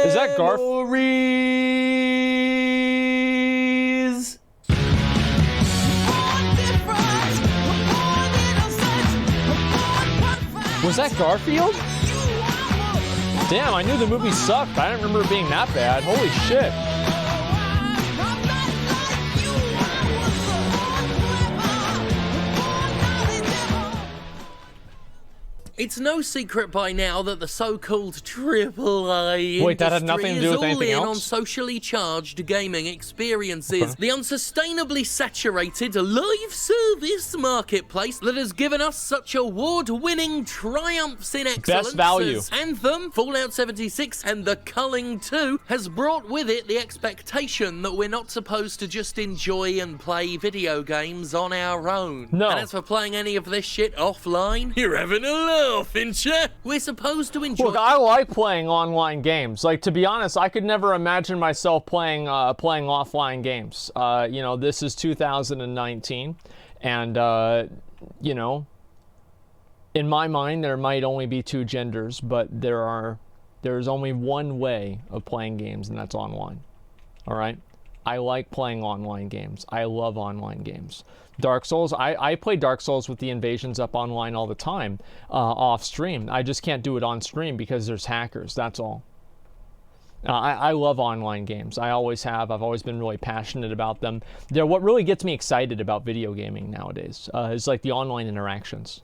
Is that Garf? Memories. Was that Garfield? Damn, I knew the movie sucked. I didn't remember it being that bad. Holy shit. It's no secret by now that the so-called AAA Wait, that had nothing to do with anything all in else? on socially charged gaming experiences. The unsustainably saturated live service marketplace that has given us such award-winning triumphs in excellence. Best value. As Anthem, Fallout 76, and The Culling 2 has brought with it the expectation that we're not supposed to just enjoy and play video games on our own. No. And as for playing any of this shit offline, you're having a laugh. Fincher. We're supposed to enjoy. Look, I like playing online games. Like, to be honest, I could never imagine myself playing offline games. You know, this is 2019, and you know, in my mind, there might only be two genders, but there's only one way of playing games, and that's online. All right. I like playing online games. I love online games. Dark Souls, I play Dark Souls with the invasions up online all the time, off stream. I just can't do it on stream because there's hackers, that's all. I love online games. I always have. I've always been really passionate about them. They're what really gets me excited about video gaming nowadays, is like the online interactions.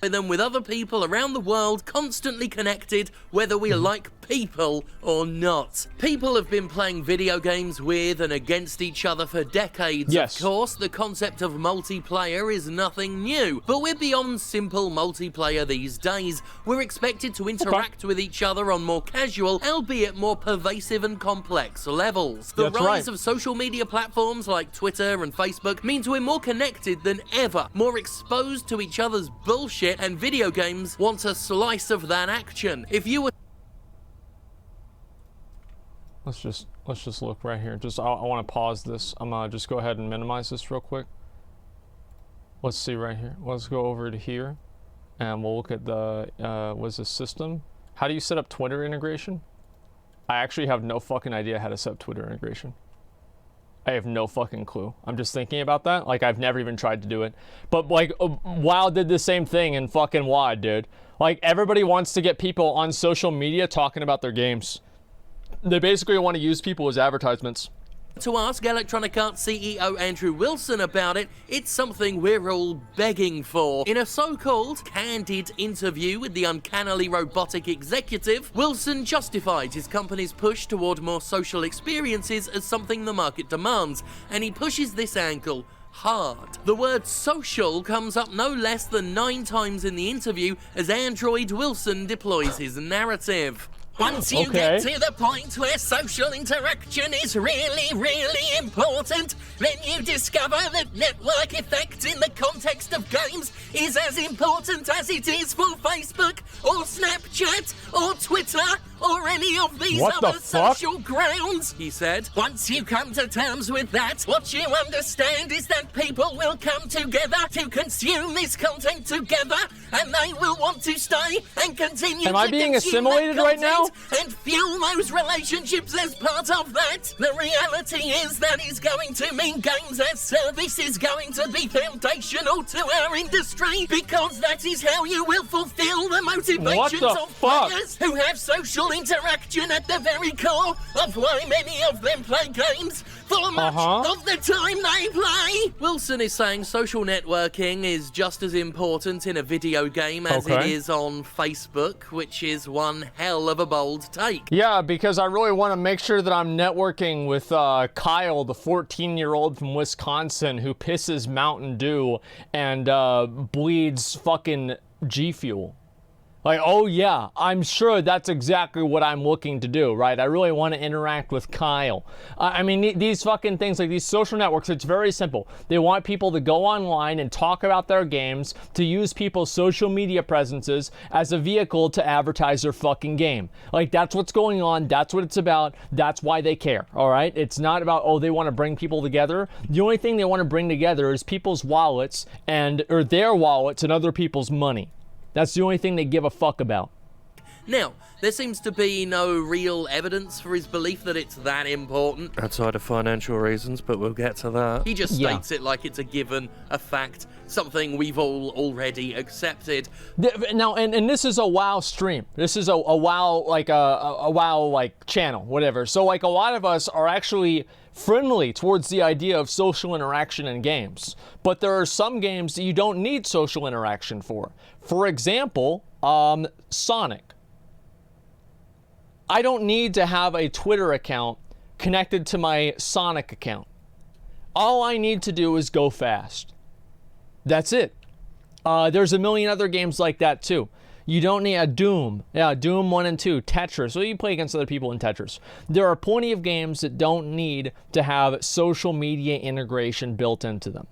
Them with other people around the world, constantly connected, whether we like people or not. People have been playing video games with and against each other for decades. Yes. Of course, the concept of multiplayer is nothing new, but we're beyond simple multiplayer these days. We're expected to interact with each other on more casual, albeit more pervasive and complex levels. The That's rise right. of social media platforms like Twitter and Facebook means we're more connected than ever, more exposed to each other's bullshit, and video games want a slice of that action. If you were Let's just look right here. I want to pause this. I'm gonna just go ahead and minimize this real quick. Let's see right here. Let's go over to here, and we'll look at the what's the system? How do you set up Twitter integration? I actually have no fucking idea how to set up Twitter integration. I have no fucking clue. I'm just thinking about that. Like, I've never even tried to do it. But, like, WoW did the same thing in fucking WoD, dude. Like, everybody wants to get people on social media talking about their games. They basically want to use people as advertisements. to ask Electronic Arts CEO Andrew Wilson about it, it's something we're all begging for. In a so-called candid interview with the uncannily robotic executive, Wilson justified his company's push toward more social experiences as something the market demands, and he pushes this angle hard. The word social comes up no less than 9 times in the interview as Android Wilson deploys his narrative. Once you get to the point where social interaction is really, really important, then you discover that network effect in the context of games is as important as it is for Facebook or Snapchat or Twitter or any of these other social grounds, he said. Once you come to terms with that, what you understand is that people will come together to consume this content together, and they will want to stay and continue Am I being assimilated right now? And fuel those relationships as part of that. The reality is that is going to mean games as service is going to be foundational to our industry, because that is how you will fulfill the motivations of players who have social interaction at the very core of why many of them play games for much of the time they play. Wilson is saying social networking is just as important in a video game as it is on Facebook, which is one hell of a bold take. Yeah, because I really want to make sure that I'm networking with Kyle, the 14-year-old from Wisconsin who pisses Mountain Dew and bleeds fucking G Fuel. Like, oh yeah, I'm sure that's exactly what I'm looking to do, right? I really want to interact with Kyle. I mean, these fucking things, like these social networks, it's very simple. They want people to go online and talk about their games, to use people's social media presences as a vehicle to advertise their fucking game. Like, that's what's going on. That's what it's about. That's why they care, all right? It's not about, oh, they want to bring people together. The only thing they want to bring together is people's wallets or their wallets and other people's money. That's the only thing they give a fuck about. Now, there seems to be no real evidence for his belief that it's that important. Outside of financial reasons, but we'll get to that. He just states it like it's a given, a fact, something we've all already accepted. Now, and this is a WoW stream. This is a WoW, like a WoW, like, channel, whatever. So, like, a lot of us are actually friendly towards the idea of social interaction in games. But there are some games that you don't need social interaction for. For example, Sonic. I don't need to have a Twitter account connected to my Sonic account. All I need to do is go fast. That's it. There's a million other games like that too. You don't need a Doom. Yeah, Doom 1 and 2, Tetris. So you play against other people in Tetris. There are plenty of games that don't need to have social media integration built into them.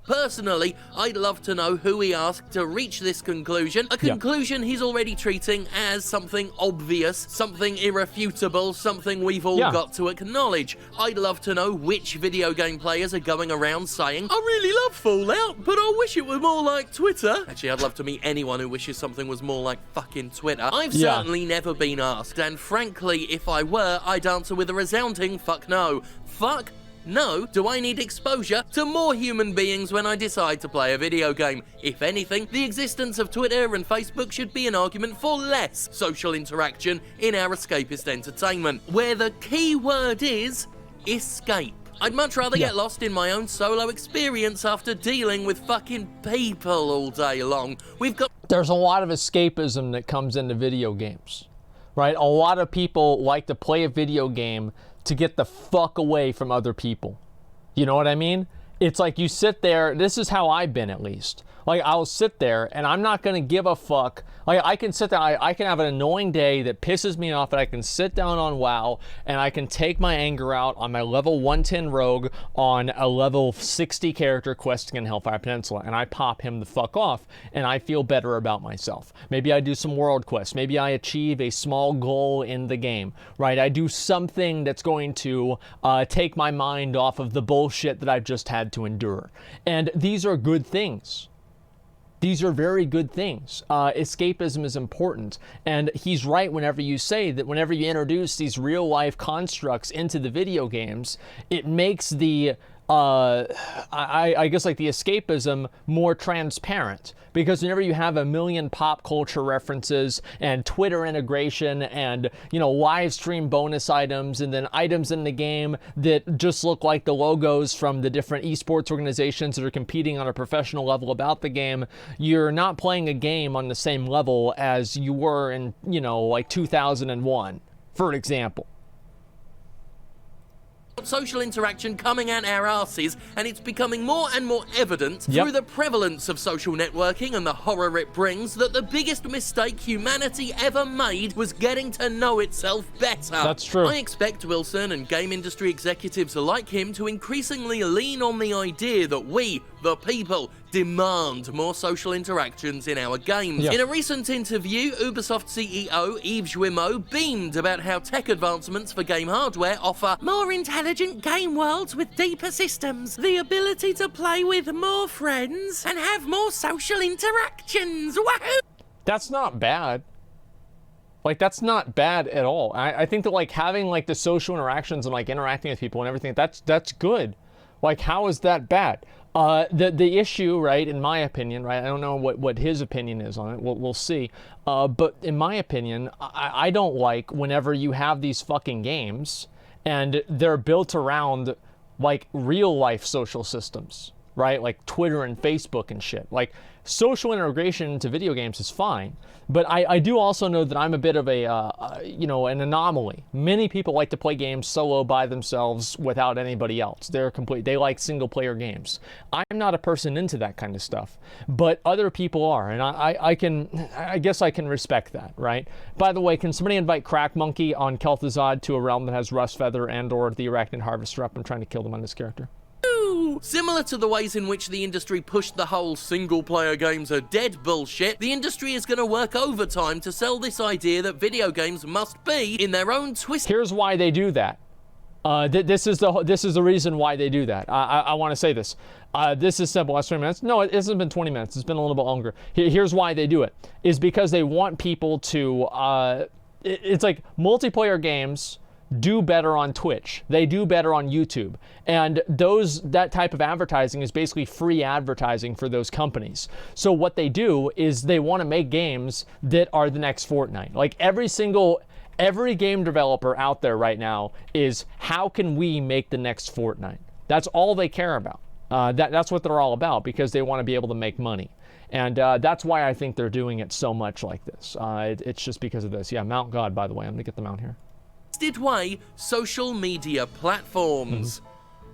Personally, I'd love to know who he asked to reach this conclusion, a conclusion he's already treating as something obvious, something irrefutable, something we've all got to acknowledge. I'd love to know which video game players are going around saying, I really love Fallout, but I wish it were more like Twitter. Actually, I'd love to meet anyone who wishes something was more like fucking Twitter. I've certainly never been asked, and frankly, if I were, I'd answer with a resounding fuck no. Fuck no. Do I need exposure to more human beings when I decide to play a video game? If anything, the existence of Twitter and Facebook should be an argument for less social interaction in our escapist entertainment, where the key word is escape. I'd much rather get lost in my own solo experience after dealing with fucking people all day long. There's a lot of escapism that comes into video games, right? A lot of people like to play a video game to get the fuck away from other people. You know what I mean? It's like you sit there, this is how I've been at least. Like, I'll sit there and I'm not gonna give a fuck. Like, I can sit there, I can have an annoying day that pisses me off, and I can sit down on WoW and I can take my anger out on my level 110 rogue on a level 60 character questing in Hellfire Peninsula, and I pop him the fuck off, and I feel better about myself. Maybe I do some world quests, maybe I achieve a small goal in the game, right? I do something that's going to take my mind off of the bullshit that I've just had to endure. And these are good things. These are very good things. Escapism is important. And he's right whenever you say that whenever you introduce these real life constructs into the video games, it makes the, I guess like the escapism more transparent. Because whenever you have a million pop culture references and Twitter integration and, you know, live stream bonus items and then items in the game that just look like the logos from the different esports organizations that are competing on a professional level about the game, you're not playing a game on the same level as you were in, you know, like 2001, for example. Social interaction coming at our asses, and it's becoming more and more evident through the prevalence of social networking and the horror it brings that the biggest mistake humanity ever made was getting to know itself better. That's true. I expect Wilson and game industry executives like him to increasingly lean on the idea that we, the people, demand more social interactions in our games. In a recent interview, Ubisoft CEO Yves Guillemot beamed about how tech advancements for game hardware offer more intelligent game worlds with deeper systems, the ability to play with more friends, and have more social interactions. Wahoo! That's not bad. Like, that's not bad at all. I think that, like, having, like, the social interactions and, like, interacting with people and everything, that's good. Like, how is that bad? The issue, right, in my opinion, right, I don't know what his opinion is on it, we'll see, but in my opinion, I don't like whenever you have these fucking games and they're built around, like, real life social systems, right, like Twitter and Facebook and shit. Like, social integration into video games is fine, but I do also know that I'm a bit of a, you know, an anomaly. Many people like to play games solo by themselves without anybody else. They like single player games. I'm not a person into that kind of stuff, but other people are, and I guess I can respect that, right? By the way, can somebody invite Crack Monkey on Kel'Thuzad to a realm that has Rust Feather and or the Arachnid Harvester up? I'm trying to kill them on this character. Similar to the ways in which the industry pushed the whole single-player games are dead bullshit, the industry is going to work overtime to sell this idea that video games must be, in their own twist. Here's why they do that. This is the reason why they do that. I want to say this. This is simple. Last 20 minutes? No, it hasn't been 20 minutes. It's been a little bit longer. Here's why they do it. is because they want people to, it's like multiplayer games do better on Twitch. They do better on YouTube. And that type of advertising is basically free advertising for those companies. So what they do is they want to make games that are the next Fortnite. Like every game developer out there right now is, how can we make the next Fortnite? That's all they care about. That's what they're all about, because they want to be able to make money. And that's why I think they're doing it so much like this. It's just because of this. Yeah, Mount God, by the way. I'm going to get the mount here. Way social media platforms.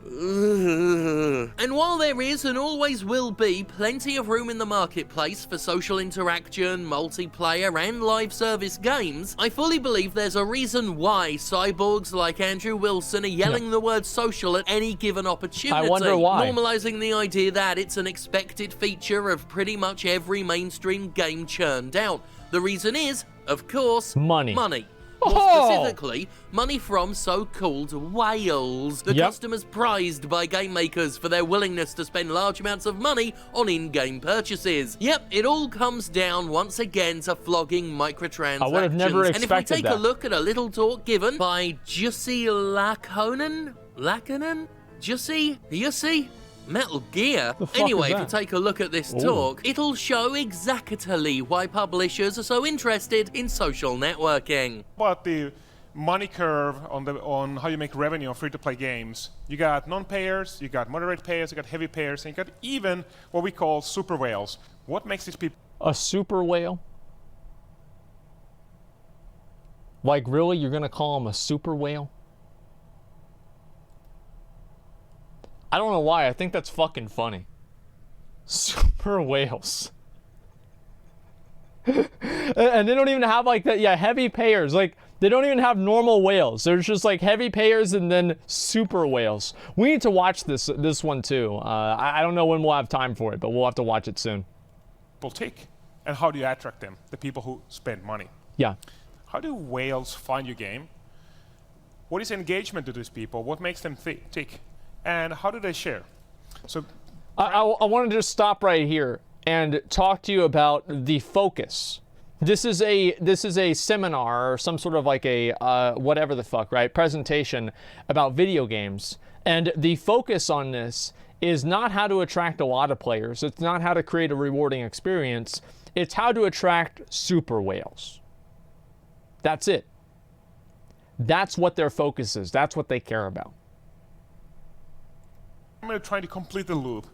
And while there is and always will be plenty of room in the marketplace for social interaction, multiplayer and live service games, I fully believe there's a reason why cyborgs like Andrew Wilson are yelling the word social at any given opportunity. I wonder why. Normalizing the idea that it's an expected feature of pretty much every mainstream game churned out. The reason is, of course, money. More specifically, money from so-called whales, the customers prized by game makers for their willingness to spend large amounts of money on in-game purchases. Yep, it all comes down once again to flogging microtransactions. I would have never expected that. And if we take a look at a little talk given by Jussi Jussi Metal Gear. Anyway, if you take a look at this talk, it'll show exactly why publishers are so interested in social networking. About the money curve on how you make revenue on free-to-play games, you got non-payers, you got moderate payers, you got heavy payers, and you got even what we call super whales. What makes these people? A super whale? Like, really? You're gonna call them a super whale? I don't know why. I think that's fucking funny. Super whales. And they don't even have like that. Yeah, heavy payers. Like, they don't even have normal whales. There's just like heavy payers and then super whales. We need to watch this one too. I don't know when we'll have time for it, but we'll have to watch it soon. People take, and how do you attract them? The people who spend money. Yeah. How do whales find your game? What is engagement to these people? What makes them tick? And how do they share? So, I wanted to just stop right here and talk to you about the focus. This is a seminar or some sort of like a whatever the fuck, right? Presentation about video games. And the focus on this is not how to attract a lot of players. It's not how to create a rewarding experience. It's how to attract super whales. That's it. That's what their focus is. That's what they care about. I'm going to try to complete the loop.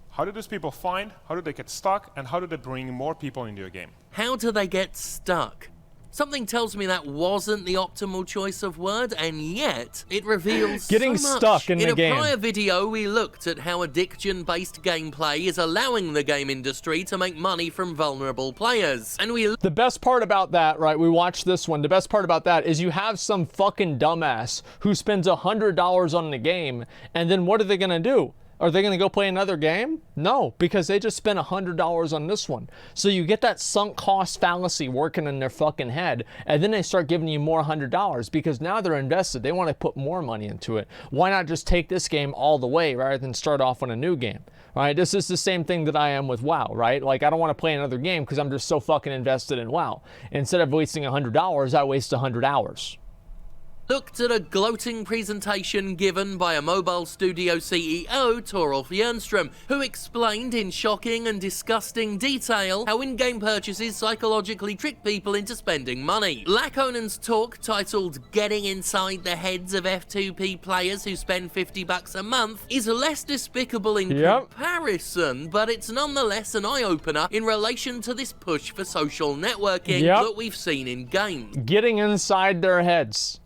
How do these people find, how do they get stuck, and how do they bring more people into a game? How do they get stuck? Something tells me that wasn't the optimal choice of word, and yet it reveals getting so much. Stuck in the game. In a prior video, we looked at how addiction-based gameplay is allowing the game industry to make money from vulnerable players. And the best part about that, right, we watched this one, the best part about that is you have some fucking dumbass who spends $100 on the game, and then what are they gonna do? Are they going to go play another game? No, because they just spent $100 on this one. So you get that sunk cost fallacy working in their fucking head, and then they start giving you more $100 because now they're invested. They want to put more money into it. Why not just take this game all the way rather than start off on a new game? Right? This is the same thing that I am with WoW, right? Like, I don't want to play another game because I'm just so fucking invested in WoW. Instead of wasting $100, I waste 100 hours. Looked at a gloating presentation given by a mobile studio CEO, Torolf Jernström, who explained in shocking and disgusting detail how in-game purchases psychologically trick people into spending money. Lakonen's talk, titled Getting Inside the Heads of F2P Players Who Spend $50 a Month, is less despicable in comparison, but it's nonetheless an eye-opener in relation to this push for social networking that we've seen in games. Getting inside their heads.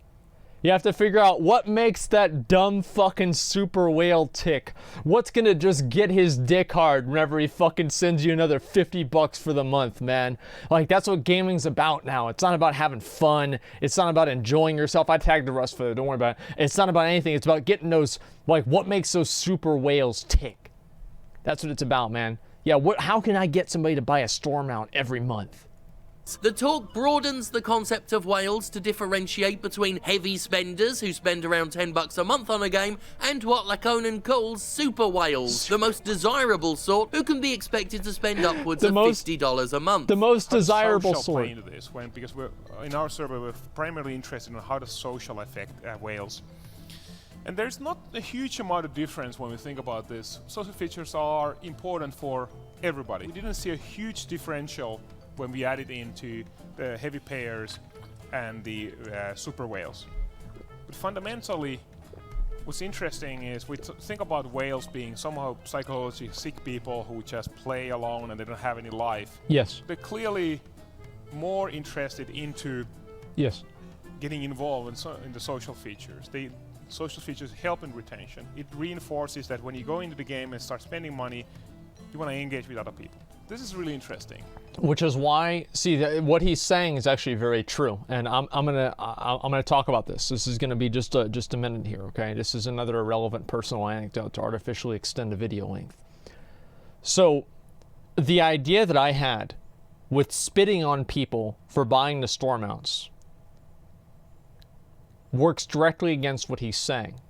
You have to figure out what makes that dumb fucking super whale tick. What's gonna just get his dick hard whenever he fucking sends you another $50 for the month, man. Like, that's what gaming's about now. It's not about having fun. It's not about enjoying yourself. I tagged the rest for it, don't worry about it. It's not about anything. It's about getting those, like, what makes those super whales tick. That's what it's about, man. Yeah, how can I get somebody to buy a store mount every month? The talk broadens the concept of whales to differentiate between heavy spenders who spend around $10 a month on a game and what Laconin calls super whales, the most desirable sort who can be expected to spend upwards of $50 a month. The most desirable social sort. play into this because we're in our survey we're primarily interested in how does social affect whales. And there's not a huge amount of difference when we think about this. Social features are important for everybody. We didn't see a huge differential when we added into the heavy payers and the super whales. But fundamentally, what's interesting is we think about whales being somehow psychologically sick people who just play alone and they don't have any life. Yes. They're clearly more interested into getting involved in the social features. Social features help in retention. It reinforces that when you go into the game and start spending money, you want to engage with other people. This is really interesting. Which is why, see, what he's saying is actually very true, and I'm gonna talk about this. This is gonna be just a minute here, okay? This is another irrelevant personal anecdote to artificially extend the video length. So, the idea that I had with spitting on people for buying the store mounts works directly against what he's saying.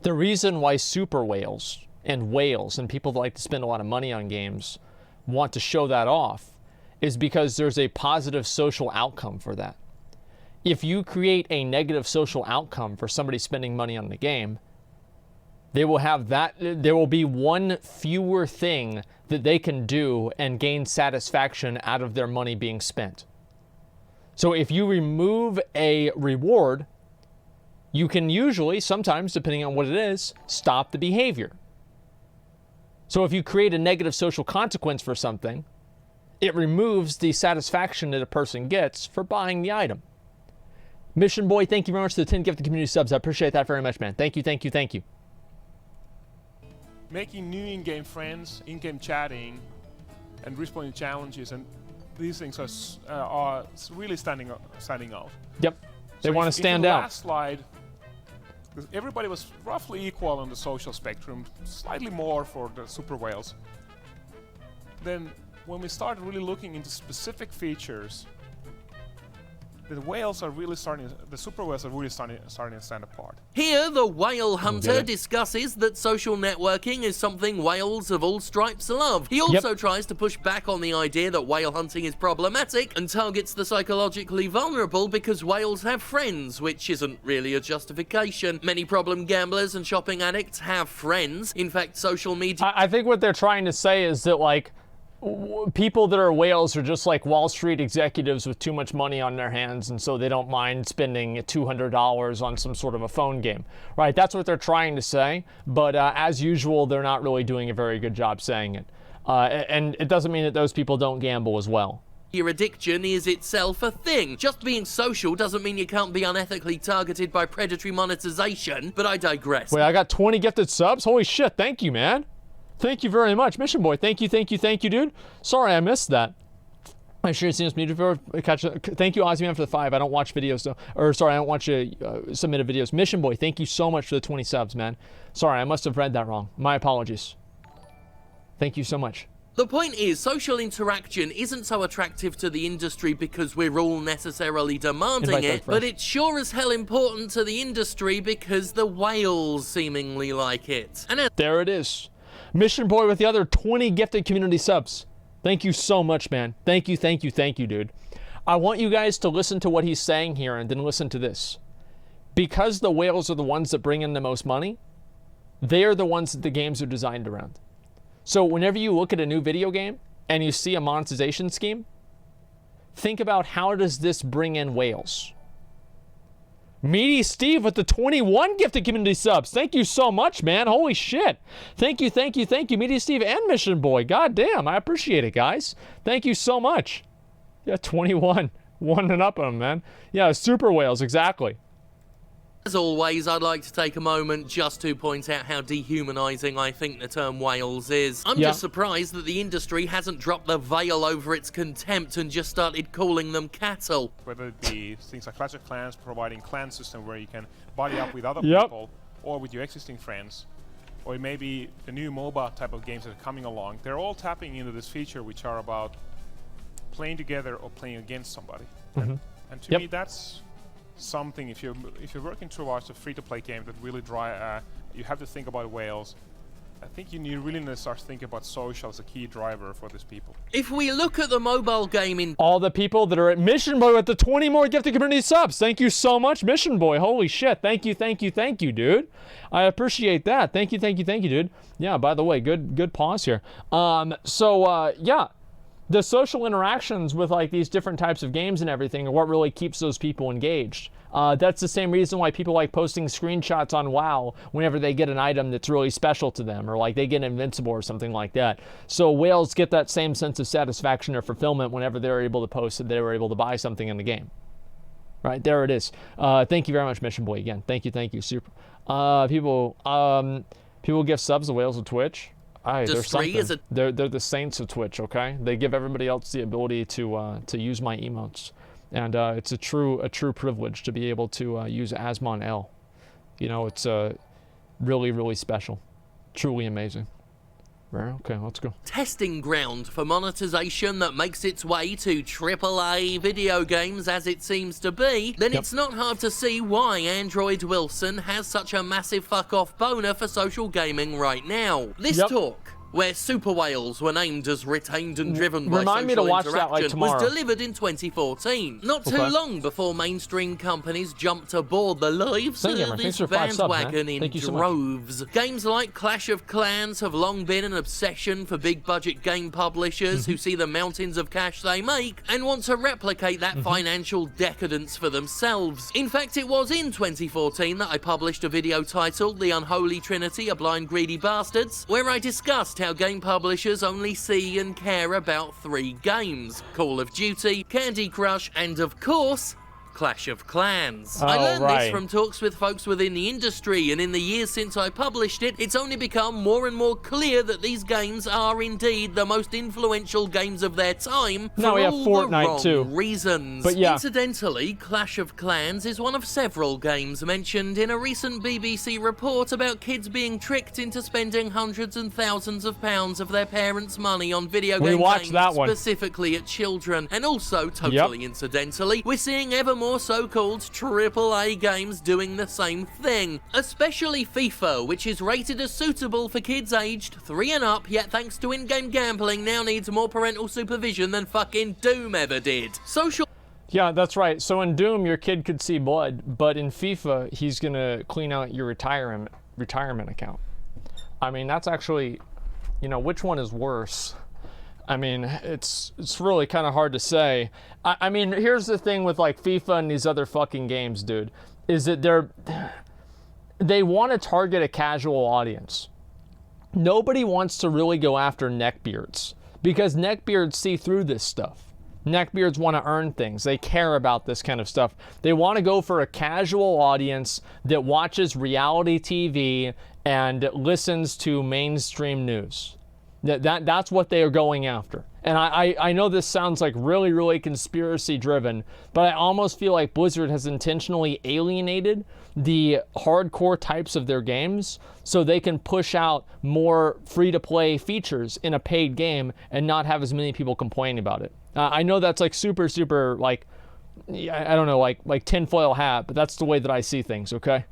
The reason why super whales and people that like to spend a lot of money on games want to show that off is because there's a positive social outcome for that. If you create a negative social outcome for somebody spending money on the game, they will have that, there will be one fewer thing that they can do and gain satisfaction out of their money being spent. So if you remove a reward, you can usually, sometimes, depending on what it is, stop the behavior. So if you create a negative social consequence for something, it removes the satisfaction that a person gets for buying the item. Mission Boy, thank you very much for the 10 gifted community subs. I appreciate that very much, man. Thank you, thank you, thank you. Making new in-game friends, in-game chatting, and responding to challenges, and these things are really standing out. Yep, they want to stand in the out. Last slide, everybody was roughly equal on the social spectrum, slightly more for the super whales. Then, when we started really looking into specific features, the whales are really the super whales are really starting to stand apart. Here, the whale hunter discusses that social networking is something whales of all stripes love. He also tries to push back on the idea that whale hunting is problematic and targets the psychologically vulnerable because whales have friends, which isn't really a justification. Many problem gamblers and shopping addicts have friends. In fact, social media... I think what they're trying to say is that, like, people that are whales are just like Wall Street executives with too much money on their hands, and so they don't mind spending $200 on some sort of a phone game, right? That's what they're trying to say, but as usual, they're not really doing a very good job saying it. And it doesn't mean that those people don't gamble as well. Your addiction is itself a thing. Just being social doesn't mean you can't be unethically targeted by predatory monetization, but I digress. Wait, I got 20 gifted subs? Holy shit, thank you, man. Thank you very much, Mission Boy. Thank you, dude. Sorry, I missed that. I should have seen this muted before. Thank you, Ozzy Man, for the 5. I don't watch videos, though. Or, sorry, I don't watch submitted videos. Mission Boy, thank you so much for the 20 subs, man. Sorry, I must have read that wrong. My apologies. Thank you so much. The point is, social interaction isn't so attractive to the industry because we're all necessarily demanding it, but it's sure as hell important to the industry because the whales seemingly like it. And there it is. Mission Boy with the other 20 gifted community subs. Thank you so much, man. Thank you, dude. I want you guys to listen to what he's saying here and then listen to this. Because the whales are the ones that bring in the most money, they are the ones that the games are designed around. So whenever you look at a new video game and you see a monetization scheme, think about how does this bring in whales? Meaty Steve with the 21 gifted community subs. Thank you so much, man. Holy shit. Thank you, Meaty Steve and Mission Boy. God damn, I appreciate it, guys. Thank you so much. Yeah, 21. One and up on them, man. Yeah, super whales, exactly. As always, I'd like to take a moment just to point out how dehumanizing I think the term whales is. I'm just surprised that the industry hasn't dropped the veil over its contempt and just started calling them cattle. Whether it be things like Clash of Clans providing clan system where you can buddy up with other people or with your existing friends, or maybe the new MOBA type of games that are coming along, they're all tapping into this feature which are about playing together or playing against somebody. Mm-hmm. And to me, that's something. If you're working towards a free-to-play game that really you have to think about whales. I think you really need to start thinking about social as a key driver for these people. If we look at the mobile gaming... All the people that are at Mission Boy with the 20 more gifted community subs. Thank you so much, Mission Boy. Holy shit. Thank you, dude. I appreciate that. Thank you, dude. Yeah, by the way, good pause here. Yeah. The social interactions with like these different types of games and everything are what really keeps those people engaged. That's the same reason why people like posting screenshots on WoW whenever they get an item that's really special to them, or like they get invincible or something like that. So whales get that same sense of satisfaction or fulfillment whenever they're able to post that they were able to buy something in the game. Right, there it is. Thank you very much, Mission Boy, again. Thank you, super. People give subs to whales of Twitch. They're something. They're the saints of Twitch, okay? They give everybody else the ability to use my emotes. And it's a true privilege to be able to use Asmongold. You know, it's really, really special. Truly amazing. Right, okay, let's go. Testing ground for monetization that makes its way to AAA video games as it seems to be, then it's not hard to see why Android Wilson has such a massive fuck-off boner for social gaming right now. This talk, where super whales were named as retained and driven by social interaction, was delivered in 2014. Not too long before mainstream companies jumped aboard the live service bandwagon in droves. Games like Clash of Clans have long been an obsession for big budget game publishers who see the mountains of cash they make and want to replicate that financial decadence for themselves. In fact, it was in 2014 that I published a video titled The Unholy Trinity of Blind Greedy Bastards, where I discussed how game publishers only see and care about 3 games: Call of Duty, Candy Crush, and of course, Clash of Clans. I learned this from talks with folks within the industry, and in the years since I published it, it's only become more and more clear that these games are indeed the most influential games of their time for all the wrong reasons. But yeah. Incidentally, Clash of Clans is one of several games mentioned in a recent BBC report about kids being tricked into spending hundreds and thousands of pounds of their parents' money on video games specifically at children. And also, totally incidentally, we're seeing ever more so-called AAA games doing the same thing, especially FIFA, which is rated as suitable for kids aged 3 and up, yet thanks to in-game gambling now needs more parental supervision than fucking Doom ever did. Yeah, that's right. So in Doom, your kid could see blood, but in FIFA, he's gonna clean out your retirement account. I mean, that's actually, you know, which one is worse? I mean, it's really kind of hard to say. I mean, here's the thing with like FIFA and these other fucking games, dude, is that they want to target a casual audience. Nobody wants to really go after neckbeards because neckbeards see through this stuff. Neckbeards want to earn things. They care about this kind of stuff. They want to go for a casual audience that watches reality TV and listens to mainstream news. That's what they are going after. And I know this sounds like really, really conspiracy driven, but I almost feel like Blizzard has intentionally alienated the hardcore types of their games so they can push out more free-to-play features in a paid game and not have as many people complain about it. I know that's like super, like, I don't know, like tinfoil hat, but that's the way that I see things, okay?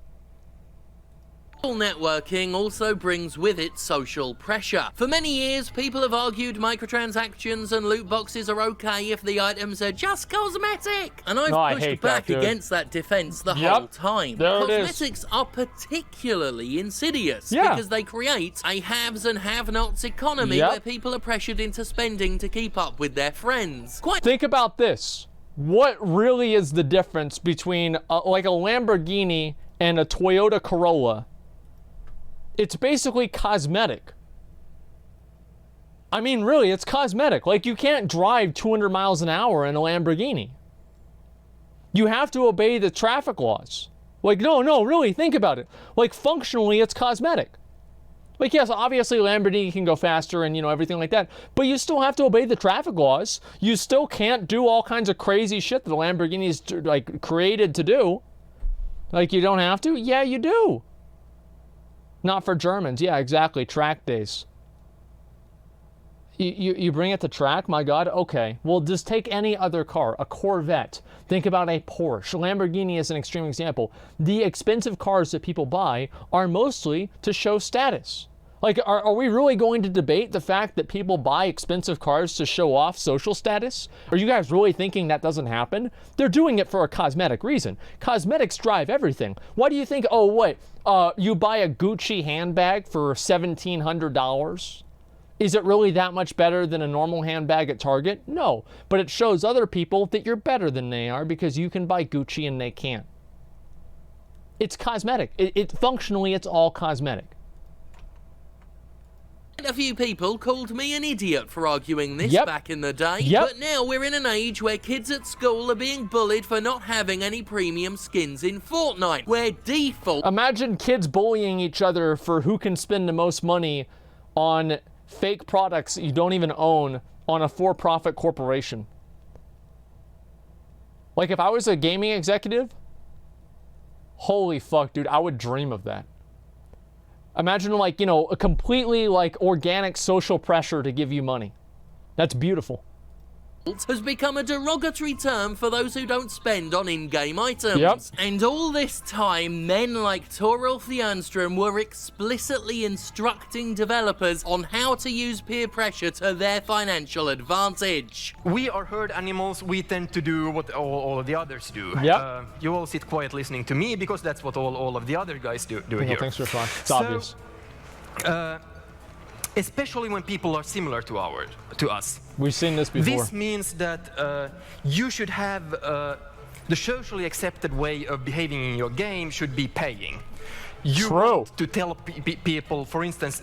Networking also brings with it social pressure. For many years, people have argued microtransactions and loot boxes are okay if the items are just cosmetic. And I've pushed back against that defense the whole time. Cosmetics are particularly insidious because they create a haves and have-nots economy where people are pressured into spending to keep up with their friends. Think about this. What really is the difference between like a Lamborghini and a Toyota Corolla? It's basically cosmetic. I mean, really, it's cosmetic. Like, you can't drive 200 miles an hour in a Lamborghini. You have to obey the traffic laws. Like, no, really, think about it. Like, functionally, it's cosmetic. Like, yes, obviously Lamborghini can go faster and, you know, everything like that, but you still have to obey the traffic laws. You still can't do all kinds of crazy shit that a Lamborghini is, like, created to do. Like, you don't have to? Yeah, you do. Not for Germans. Yeah, exactly. Track days. You bring it to track, my God, okay. Well, just take any other car, a Corvette. Think about a Porsche. Lamborghini is an extreme example. The expensive cars that people buy are mostly to show status. Like, are we really going to debate the fact that people buy expensive cars to show off social status? Are you guys really thinking that doesn't happen? They're doing it for a cosmetic reason. Cosmetics drive everything. Why do you think, oh, wait, you buy a Gucci handbag for $1,700? Is it really that much better than a normal handbag at Target? No, but it shows other people that you're better than they are because you can buy Gucci and they can't. It's cosmetic. Functionally, it's all cosmetic. A few people called me an idiot for arguing this back in the day, but now we're in an age where kids at school are being bullied for not having any premium skins in Fortnite, where default... Imagine kids bullying each other for who can spend the most money on fake products you don't even own on a for-profit corporation. Like, if I was a gaming executive, holy fuck, dude, I would dream of that. Imagine, like, you know, a completely, like, organic social pressure to give you money. That's beautiful. Has become a derogatory term for those who don't spend on in-game items. And all this time, men like Torolf the Anstrom were explicitly instructing developers on how to use peer pressure to their financial advantage. We are herd animals. We tend to do what all of the others do. You all sit quiet listening to me because that's what all of the other guys do here. Thanks for fun. It's obvious. Especially when people are similar to us. We've seen this before. This means that you should have the socially accepted way of behaving in your game should be paying. You want to tell people, for instance,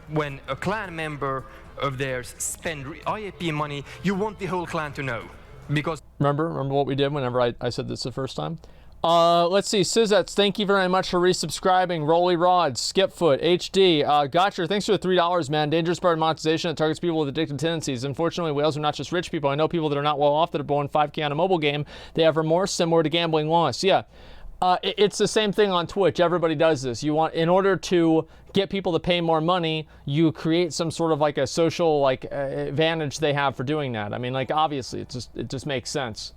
when a clan member of theirs spend IAP money, you want the whole clan to know. Because remember what we did whenever I said this the first time? Let's see, Sizets, thank you very much for resubscribing. Rolly Rod, Skipfoot, HD, Gotcher, thanks for the $3, man. Dangerous part of monetization that targets people with addictive tendencies. Unfortunately, whales are not just rich people. I know people that are not well off that are blowing 5K on a mobile game. They have remorse similar to gambling loss. Yeah, it's the same thing on Twitch. Everybody does this. You want, in order to get people to pay more money, you create some sort of like a social like advantage they have for doing that. I mean, like, obviously, it just makes sense.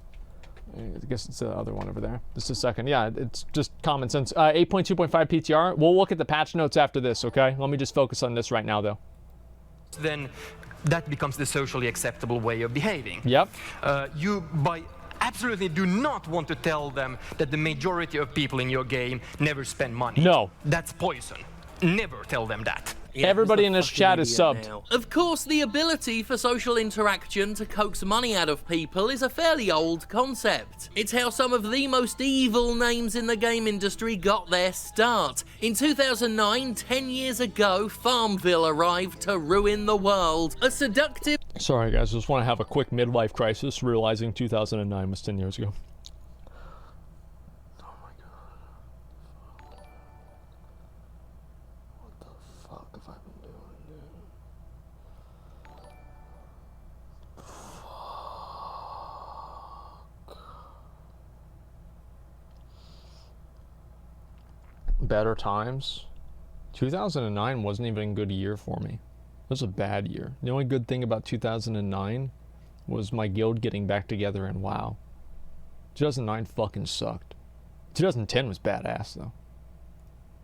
I guess it's the other one over there. Just a second. Yeah, it's just common sense. 8.2.5 PTR. We'll look at the patch notes after this, okay? Let me just focus on this right now, though. Then that becomes the socially acceptable way of behaving. Yep. You absolutely do not want to tell them that the majority of people in your game never spend money. No. That's poison. Never tell them that. Yeah, everybody in this chat is subbed. Now. Of course, the ability for social interaction to coax money out of people is a fairly old concept. It's how some of the most evil names in the game industry got their start. In 2009, 10 years ago, Farmville arrived to ruin the world. A seductive... Sorry, guys, just want to have a quick midlife crisis, realizing 2009 was 10 years ago. Better times. 2009 wasn't even a good year for me. It was a bad year. The only good thing about 2009 was my guild getting back together and WoW. 2009 fucking sucked. 2010 was badass though.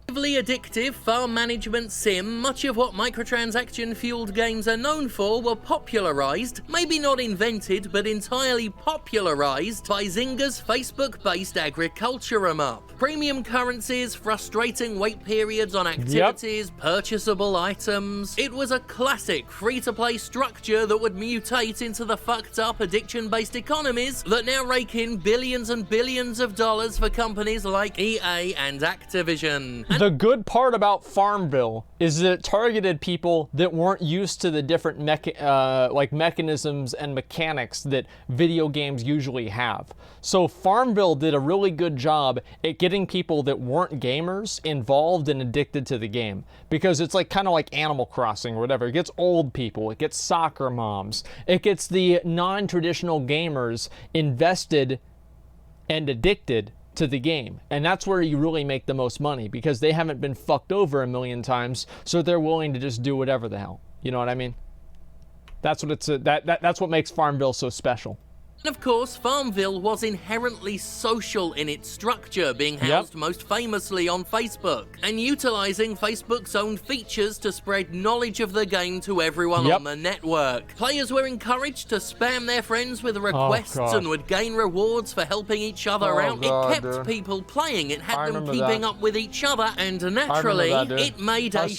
Addictive farm management sim, much of what microtransaction-fueled games are known for were popularized, maybe not invented, but entirely popularized by Zynga's Facebook-based agriculture em-up. Premium currencies, frustrating wait periods on activities, purchasable items. It was a classic free-to-play structure that would mutate into the fucked-up addiction-based economies that now rake in billions and billions of dollars for companies like EA and Activision. The good part about Farmville is that it targeted people that weren't used to the different mechanisms and mechanics that video games usually have. So Farmville did a really good job at getting people that weren't gamers involved and addicted to the game, because it's like kind of like Animal Crossing or whatever. It gets old people, it gets soccer moms, it gets the non-traditional gamers invested and addicted to the game. And that's where you really make the most money, because they haven't been fucked over a million times, so they're willing to just do whatever the hell. You know what I mean? That's what that's what makes Farmville so special. And of course, Farmville was inherently social in its structure, being housed most famously on Facebook, and utilising Facebook's own features to spread knowledge of the game to everyone on the network. Players were encouraged to spam their friends with requests and would gain rewards for helping each other out. It kept people playing, it had them keeping up with each other, and naturally, it made a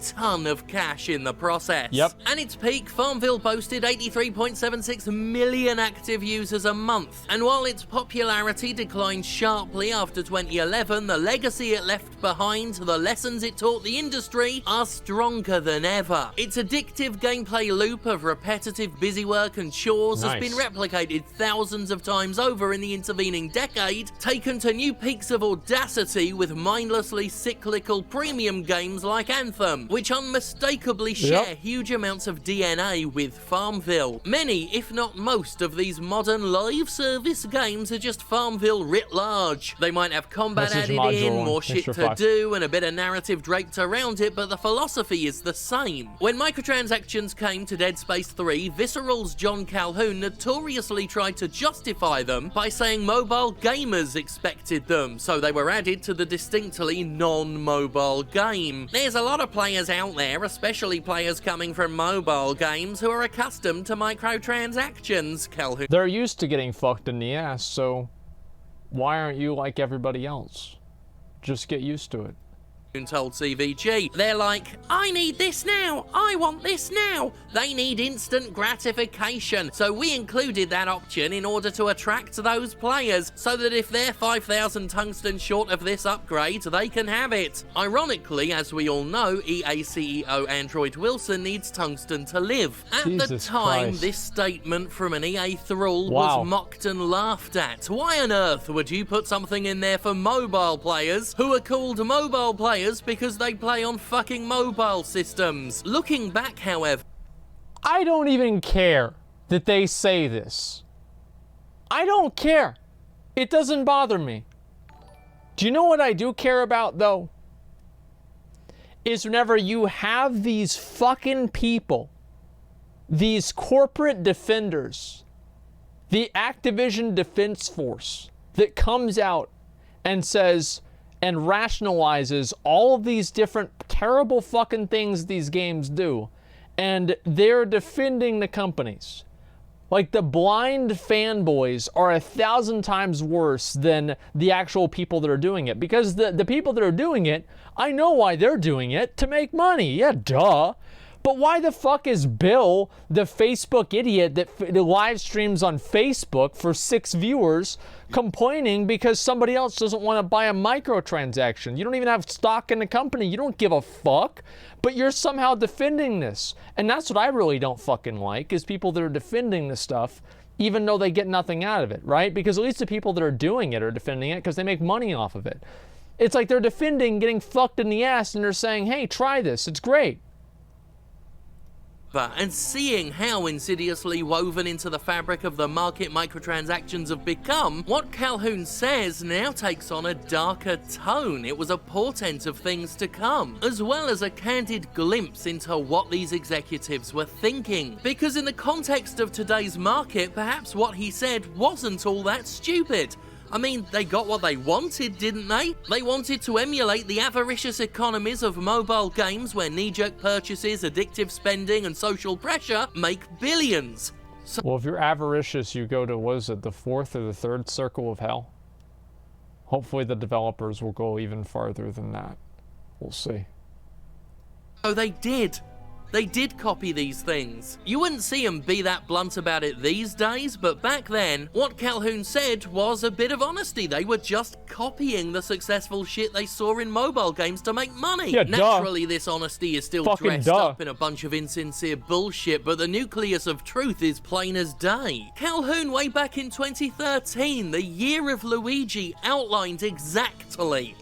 ton of cash in the process. At its peak, Farmville boasted 83.76 million active users a month, and while its popularity declined sharply after 2011, the legacy it left behind, the lessons it taught the industry, are stronger than ever. Its addictive gameplay loop of repetitive busywork and chores has been replicated thousands of times over in the intervening decade, taken to new peaks of audacity with mindlessly cyclical premium games like Anthem, which unmistakably share huge amounts of DNA with Farmville. Many, if not most, of these modern live service games are just Farmville writ large. They might have combat added in, more shit to do, and a bit of narrative draped around it, but the philosophy is the same. When microtransactions came to Dead Space 3, Visceral's John Calhoun notoriously tried to justify them by saying mobile gamers expected them, so they were added to the distinctly non-mobile game. There's a lot of players out there, especially players coming from mobile games, who are accustomed to microtransactions, Calhoun. They're used to getting fucked in the ass, so why aren't you like everybody else? Just get used to it. Told CVG. They're like, I need this now, I want this now. They need instant gratification. So we included that option in order to attract those players, so that if they're 5,000 tungsten short of this upgrade, they can have it. Ironically, as we all know, EA CEO Android Wilson needs tungsten to live. At the time, this statement from an EA thrall was mocked and laughed at. Why on earth would you put something in there for mobile players who are called mobile players because they play on fucking mobile systems? Looking back, however, I don't even care that they say this. I don't care. It doesn't bother me. Do you know what I do care about, though? Is whenever you have these fucking people, these corporate defenders, the Activision Defense Force, that comes out and says and rationalizes all of these different terrible fucking things these games do, and they're defending the companies. Like, the blind fanboys are 1,000 times worse than the actual people that are doing it, because the people that are doing it, I know why they're doing it, to make money. Yeah, duh. But why the fuck is Bill, the Facebook idiot that live streams on Facebook for 6 viewers, complaining because somebody else doesn't want to buy a microtransaction? You don't even have stock in the company. You don't give a fuck. But you're somehow defending this. And that's what I really don't fucking like, is people that are defending this stuff, even though they get nothing out of it, right? Because at least the people that are doing it are defending it because they make money off of it. It's like they're defending getting fucked in the ass, and they're saying, hey, try this. It's great. And seeing how insidiously woven into the fabric of the market microtransactions have become, what Calhoun says now takes on a darker tone. It was a portent of things to come, as well as a candid glimpse into what these executives were thinking. Because in the context of today's market, perhaps what he said wasn't all that stupid. I mean, they got what they wanted, didn't they? They wanted to emulate the avaricious economies of mobile games where knee-jerk purchases, addictive spending, and social pressure make billions. So well, if you're avaricious, you go to, what is it, the 4th or the 3rd circle of hell? Hopefully the developers will go even farther than that. We'll see. Oh, they did. They did copy these things. You wouldn't see them be that blunt about it these days, but back then, what Calhoun said was a bit of honesty. They were just copying the successful shit they saw in mobile games to make money. Yeah, naturally, this honesty is still fucking dressed up in a bunch of insincere bullshit, but the nucleus of truth is plain as day. Calhoun, way back in 2013, the year of Luigi, outlined exactly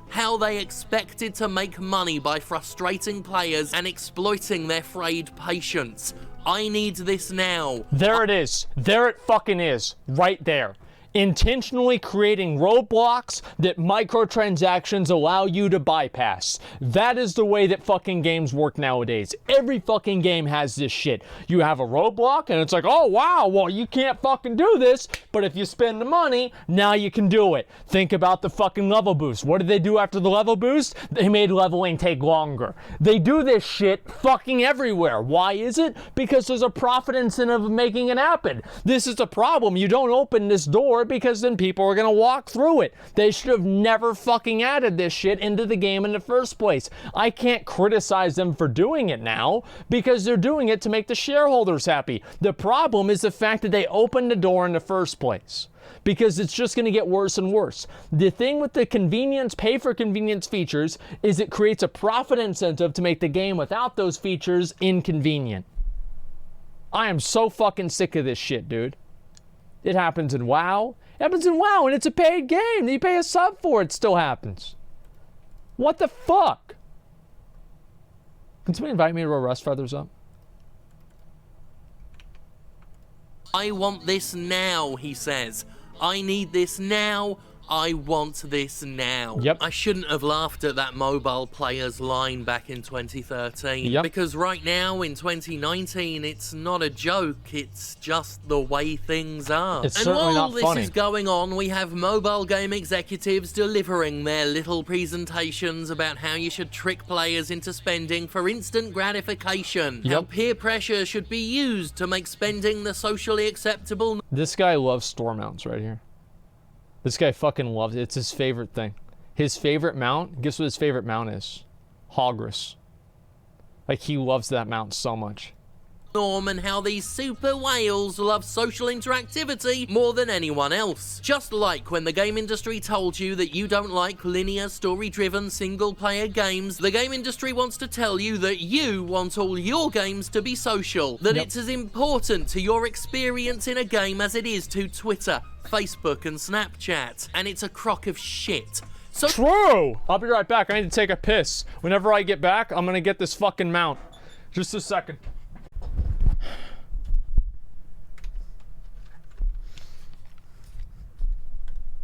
how they expected to make money by frustrating players and exploiting their frayed patience. I need this now. There it is. There it fucking is. Right there. intentionally creating roadblocks that microtransactions allow you to bypass. That is the way that fucking games work nowadays. Every fucking game has this shit. You have a roadblock and it's like, oh wow, well you can't fucking do this, but if you spend the money, now you can do it. Think about the fucking level boost. What did they do after the level boost? They made leveling take longer. They do this shit fucking everywhere. Why is it? Because there's a profit incentive of making it happen. This is the problem. You don't open this door because then people are gonna walk through it. They should have never fucking added this shit into the game in the first place. I can't criticize them for doing it now because they're doing it to make the shareholders happy. The problem is the fact that they opened the door in the first place, because it's just going to get worse and worse. The thing with the convenience, pay for convenience features is it creates a profit incentive to make the game without those features inconvenient. I am so fucking sick of this shit, dude. It happens in WoW. It happens in WoW, and it's a paid game. You pay a sub for it, still happens. What the fuck? Can somebody invite me to roll Rust Feathers up? I want this now, he says. I need this now. I want this now. Yep. I shouldn't have laughed at that mobile player's line back in 2013. Yep. Because right now in 2019, it's not a joke. It's just the way things are. It's and certainly while not all this funny. is going on, we have mobile game executives delivering their little presentations about how you should trick players into spending for instant gratification. How Yep. peer pressure should be used to make spending the socially acceptable. This guy loves store mounts right here. This guy fucking loves it. It's his favorite thing. His favorite mount, guess what his favorite mount is? Hogrus. Like, he loves that mount so much. Norm, and how these super whales love social interactivity more than anyone else. Just like when the game industry told you that you don't like linear, story-driven, single-player games, the game industry wants to tell you that you want all your games to be social. That Yep. it's as important to your experience in a game as it is to Twitter, Facebook, and Snapchat. And it's a crock of shit. So True! I'll be right back. I need to take a piss. Whenever I get back, I'm gonna get this fucking mount. Just a second.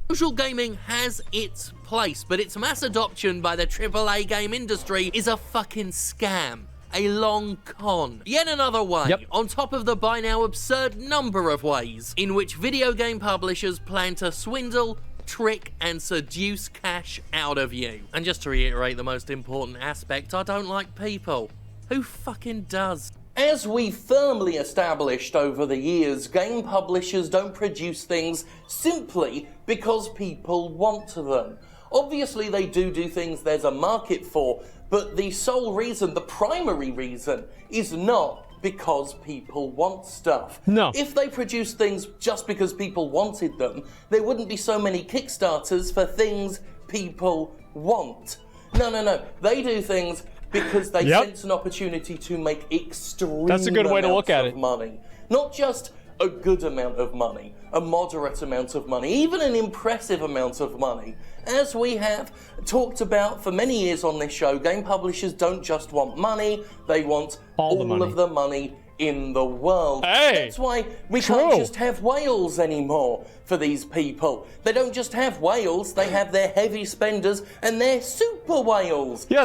social gaming has its place, but its mass adoption by the AAA game industry is a fucking scam. A long con. Yet another way, Yep. on top of the by now absurd number of ways in which video game publishers plan to swindle, trick, and seduce cash out of you. And just to reiterate the most important aspect, I don't like people. Who fucking does? As we firmly established over the years, game publishers don't produce things simply because people want them. Obviously they do things there's a market for, but the sole reason, the primary reason, is not because people want stuff. No. If they produced things just because people wanted them, there wouldn't be so many Kickstarters for things people want. No. They do things because they Yep. sense an opportunity to make extreme That's a good way to look at amounts it. of money. Not just a good amount of money, a moderate amount of money, even an impressive amount of money. As we have talked about for many years on this show, game publishers don't just want money, they want All the all money. of the money in the world. Hey, That's why we true. can't just have whales anymore for these people. They don't just have whales, they have their heavy spenders and their super whales. Yeah,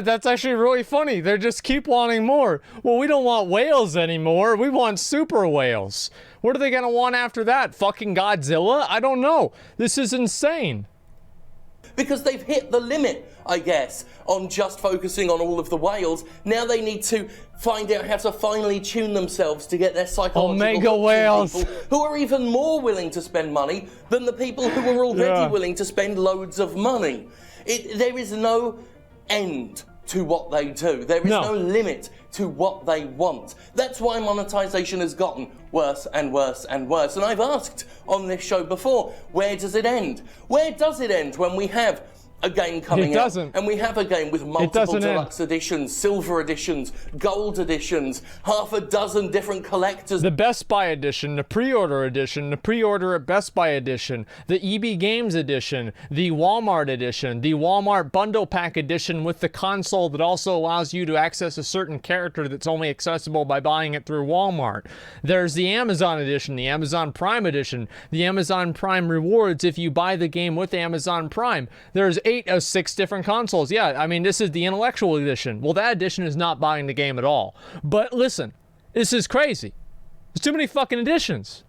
that's actually really funny. They just keep wanting more. Well, we don't want whales anymore. We want super whales. What are they gonna want after that? Fucking Godzilla? I don't know. This is insane. Because they've hit the limit, I guess, on just focusing on all of the whales. Now they need to find out how to finely tune themselves to get their psychological Omega hooks in whales. people who are even more willing to spend money than the people who are already Yeah. willing to spend loads of money. There is no end to what they do. There is no limit to what they want. That's why monetization has gotten worse and worse and worse. And I've asked on this show before, where does it end? Where does it end when we have a game coming It out. doesn't. And we have a game with multiple doesn't end. deluxe editions, silver editions, gold editions, half a dozen different collectors. The Best Buy edition, the pre-order edition, the pre-order at Best Buy edition, the EB Games edition, the Walmart edition, the Walmart bundle pack edition with the console that also allows you to access a certain character that's only accessible by buying it through Walmart. There's the Amazon edition, the Amazon Prime edition, the Amazon Prime rewards if you buy the game with Amazon Prime. There's 8 of 6 different consoles. Yeah, I mean, this is the intellectual edition. Well, that edition is not buying the game at all. But listen, this is crazy. There's too many fucking editions.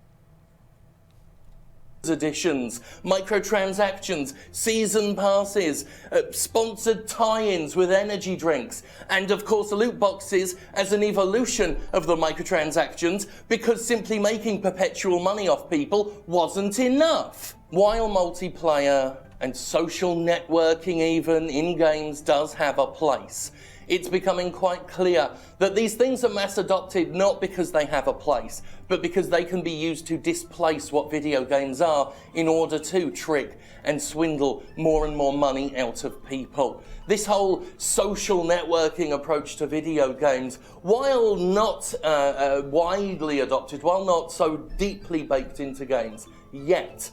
Editions, microtransactions, season passes, sponsored tie-ins with energy drinks, and of course loot boxes as an evolution of the microtransactions, because simply making perpetual money off people wasn't enough. While multiplayer and social networking even in games does have a place, it's becoming quite clear that these things are mass adopted not because they have a place, but because they can be used to displace what video games are in order to trick and swindle more and more money out of people. This whole social networking approach to video games, while not widely adopted, while not so deeply baked into games yet,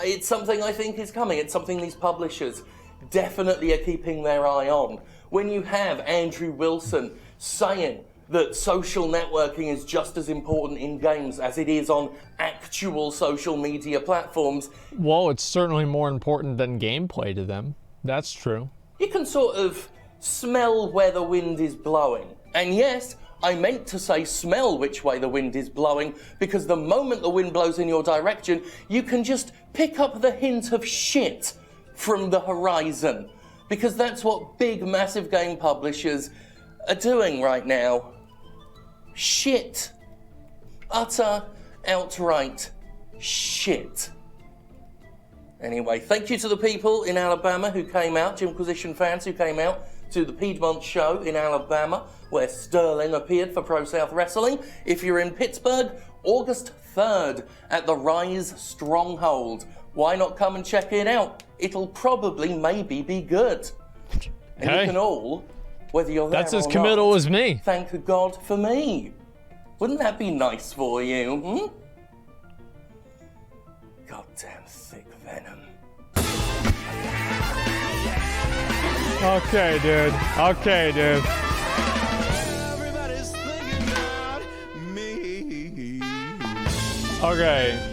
it's something I think is coming. It's something these publishers definitely are keeping their eye on. When you have Andrew Wilson saying that social networking is just as important in games as it is on actual social media platforms, Well, it's certainly more important than gameplay to them. That's true. you can sort of smell where the wind is blowing. And yes, I meant to say smell which way the wind is blowing, because the moment the wind blows in your direction, you can just pick up the hint of shit from the horizon. Because that's what big, massive game publishers are doing right now. Shit. Utter, outright shit. Anyway, thank you to the people in Alabama who came out, Jimquisition fans who came out to the Piedmont show in Alabama, where Sterling appeared for Pro South Wrestling. If you're in Pittsburgh, August 3rd at the Rise Stronghold. Why not come and check it out? It'll probably maybe be good. And Hey. you can all, whether you're there That's as or committal not, as me. thank God for me. Wouldn't that be nice for you, Goddamn thick venom. Okay, dude. Okay, dude. Everybody's thinking about me. Okay.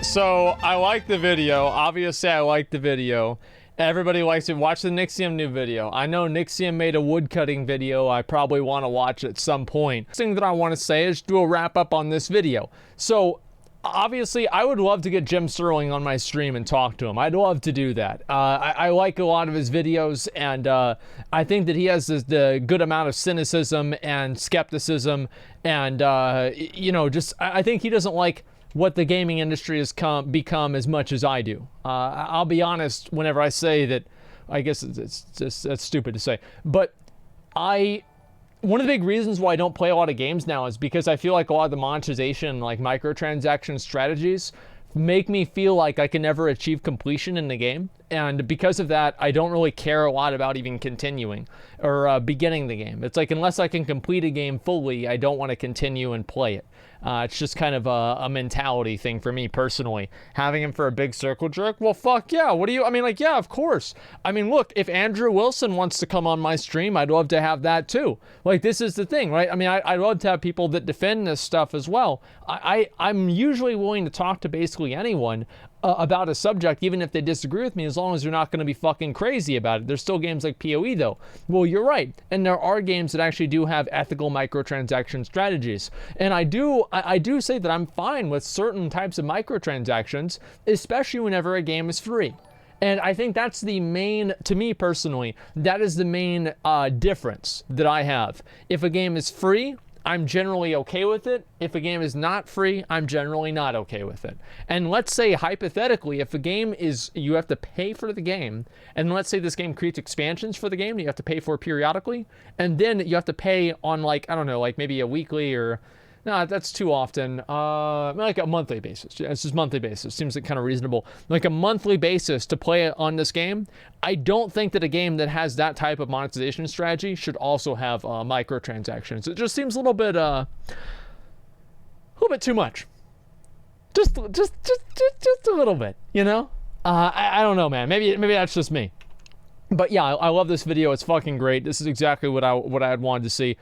So, I like the video. Obviously, I like the video. Everybody likes it. Watch the Nixium new video. I know Nixium made a woodcutting video. I probably want to watch it at some point. The thing that I want to say is do a wrap up on this video. So, obviously, I would love to get Jim Sterling on my stream and talk to him. I'd love to do that. I like a lot of his videos, and I think that he has the good amount of cynicism and skepticism, and I think he doesn't like what the gaming industry has become as much as I do. I'll be honest whenever I say that. I guess it's just that's stupid to say, but one of the big reasons why I don't play a lot of games now is because I feel like a lot of the monetization, like microtransaction strategies, make me feel like I can never achieve completion in the game. And because of that, I don't really care a lot about even continuing or beginning the game. It's like, unless I can complete a game fully, I don't want to continue and play it. It's just kind of a mentality thing for me personally. Having him for a big circle jerk? Well, fuck yeah. Yeah, of course. I mean, look, if Andrew Wilson wants to come on my stream, I'd love to have that too. Like, this is the thing, right? I mean, I'd love to have people that defend this stuff as well. I'm usually willing to talk to basically anyone about a subject, even if they disagree with me, as long as they're not going to be fucking crazy about it. There's still games like PoE though. Well, you're right. And there are games that actually do have ethical microtransaction strategies. And I do say that I'm fine with certain types of microtransactions, especially whenever a game is free. And I think that's the main, to me personally, that is the main difference that I have. If a game is free, I'm generally okay with it. If a game is not free, I'm generally not okay with it. And let's say, hypothetically, if a game is, you have to pay for the game, and let's say this game creates expansions for the game that you have to pay for periodically, and then you have to pay on, like, I don't know, like maybe a weekly or No, that's too often. Like a monthly basis. It's just monthly basis. Seems like kind of reasonable. Like a monthly basis to play it on this game. I don't think that a game that has that type of monetization strategy should also have microtransactions. It just seems a little bit too much. Just a little bit, you know? I don't know, man. Maybe that's just me. But yeah, I love this video. It's fucking great. This is exactly what I had wanted to see.